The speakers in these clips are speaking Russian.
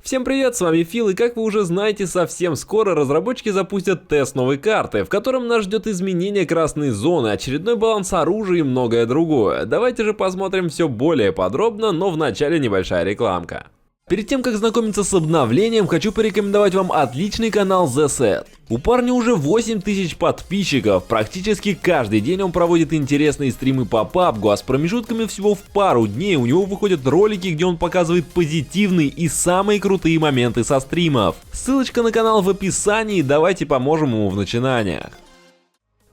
Всем привет, с вами Фил, и как вы уже знаете, совсем скоро разработчики запустят тест новой карты, в котором нас ждет изменение красной зоны, очередной баланс оружия и многое другое. Давайте же посмотрим все более подробно, но вначале небольшая рекламка. Перед тем, как знакомиться с обновлением, хочу порекомендовать вам отличный канал The Set. У парня уже 8000 подписчиков, практически каждый день он проводит интересные стримы по PUBG, а с промежутками всего в пару дней у него выходят ролики, где он показывает позитивные и самые крутые моменты со стримов. Ссылочка на канал в описании, давайте поможем ему в начинаниях.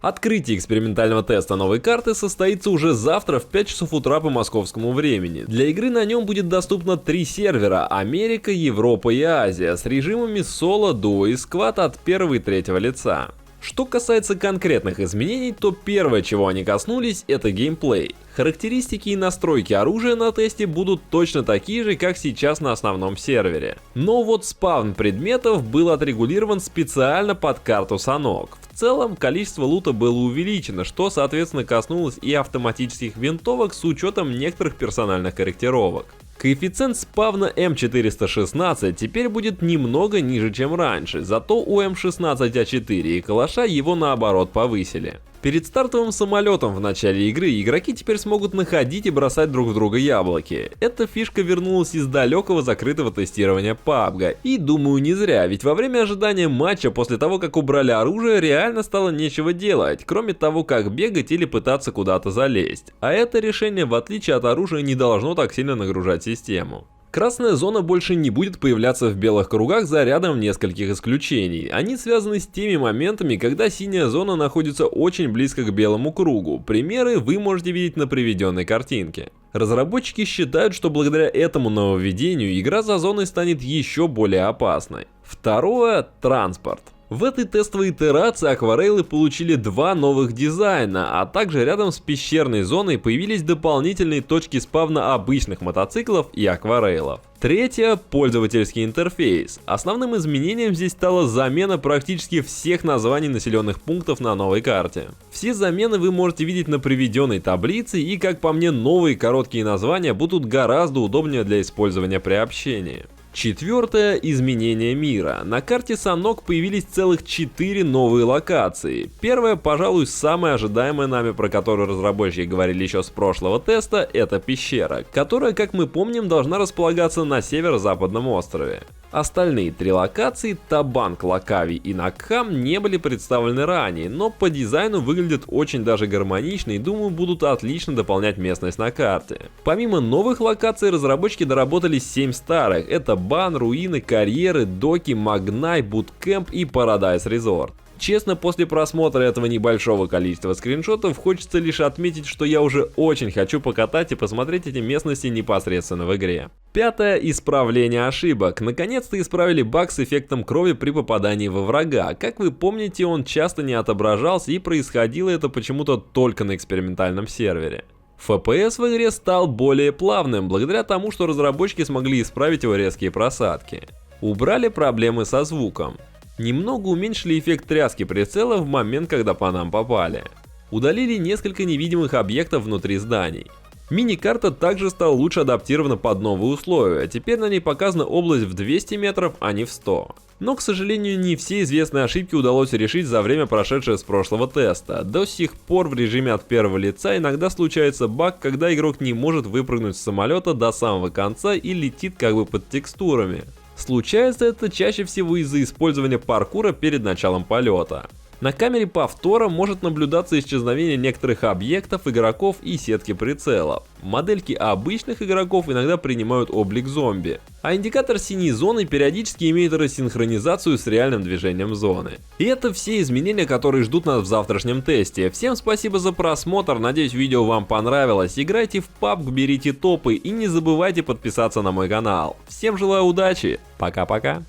Открытие экспериментального теста новой карты состоится уже завтра в 5 часов утра по московскому времени. Для игры на нем будет доступно 3 сервера: Америка, Европа и Азия, с режимами соло, дуо и сквад от первого и третьего лица. Что касается конкретных изменений, то первое, чего они коснулись, это геймплей. Характеристики и настройки оружия на тесте будут точно такие же, как сейчас на основном сервере. Но вот спавн предметов был отрегулирован специально под карту Санок. В целом, количество лута было увеличено, что соответственно коснулось и автоматических винтовок с учетом некоторых персональных корректировок. Коэффициент спавна М416 теперь будет немного ниже, чем раньше, зато у М16А4 и калаша его наоборот повысили. Перед стартовым самолетом в начале игры игроки теперь смогут находить и бросать друг в друга яблоки. Эта фишка вернулась из далекого закрытого тестирования PUBG. И думаю, не зря, ведь во время ожидания матча, после того как убрали оружие, реально стало нечего делать, кроме того, как бегать или пытаться куда-то залезть. А это решение, в отличие от оружия, не должно так сильно нагружать систему. Красная зона больше не будет появляться в белых кругах за рядом нескольких исключений. Они связаны с теми моментами, когда синяя зона находится очень близко к белому кругу. Примеры вы можете видеть на приведенной картинке. Разработчики считают, что благодаря этому нововведению игра за зоной станет еще более опасной. Второе – транспорт. В этой тестовой итерации акварейлы получили 2 новых дизайна, а также рядом с пещерной зоной появились дополнительные точки спавна обычных мотоциклов и акварейлов. Третье – пользовательский интерфейс. Основным изменением здесь стала замена практически всех названий населенных пунктов на новой карте. Все замены вы можете видеть на приведенной таблице, и, как по мне, новые короткие названия будут гораздо удобнее для использования при общении. Четвертое – изменение мира. На карте Санок появились целых 4 новые локации. Первая, пожалуй, самая ожидаемая нами, про которую разработчики говорили еще с прошлого теста, это пещера, которая, как мы помним, должна располагаться на северо-западном острове. Остальные 3 локации, Табанг, Лакави и Накхам, не были представлены ранее, но по дизайну выглядят очень даже гармонично и, думаю, будут отлично дополнять местность на карте. Помимо новых локаций, разработчики доработали 7 старых. Это Бан, Руины, Карьеры, Доки, Магнай, Буткэмп и Парадайз Резорт. Честно, после просмотра этого небольшого количества скриншотов хочется лишь отметить, что я уже очень хочу покатать и посмотреть эти местности непосредственно в игре. Пятое – исправление ошибок. Наконец-то исправили баг с эффектом крови при попадании во врага. Как вы помните, он часто не отображался, и происходило это почему-то только на экспериментальном сервере. FPS в игре стал более плавным, благодаря тому, что разработчики смогли исправить его резкие просадки. Убрали проблемы со звуком. Немного уменьшили эффект тряски прицела в момент, когда по нам попали. Удалили несколько невидимых объектов внутри зданий. Мини-карта также стала лучше адаптирована под новые условия, теперь на ней показана область в 200 метров, а не в 100. Но, к сожалению, не все известные ошибки удалось решить за время, прошедшее с прошлого теста. До сих пор в режиме от первого лица иногда случается баг, когда игрок не может выпрыгнуть с самолета до самого конца и летит как бы под текстурами. Случается это чаще всего из-за использования паркура перед началом полета. На камере повтора может наблюдаться исчезновение некоторых объектов, игроков и сетки прицелов. Модельки обычных игроков иногда принимают облик зомби, а индикатор синей зоны периодически имеет рассинхронизацию с реальным движением зоны. И это все изменения, которые ждут нас в завтрашнем тесте. Всем спасибо за просмотр, надеюсь, видео вам понравилось. Играйте в PUBG, берите топы и не забывайте подписаться на мой канал. Всем желаю удачи, пока-пока.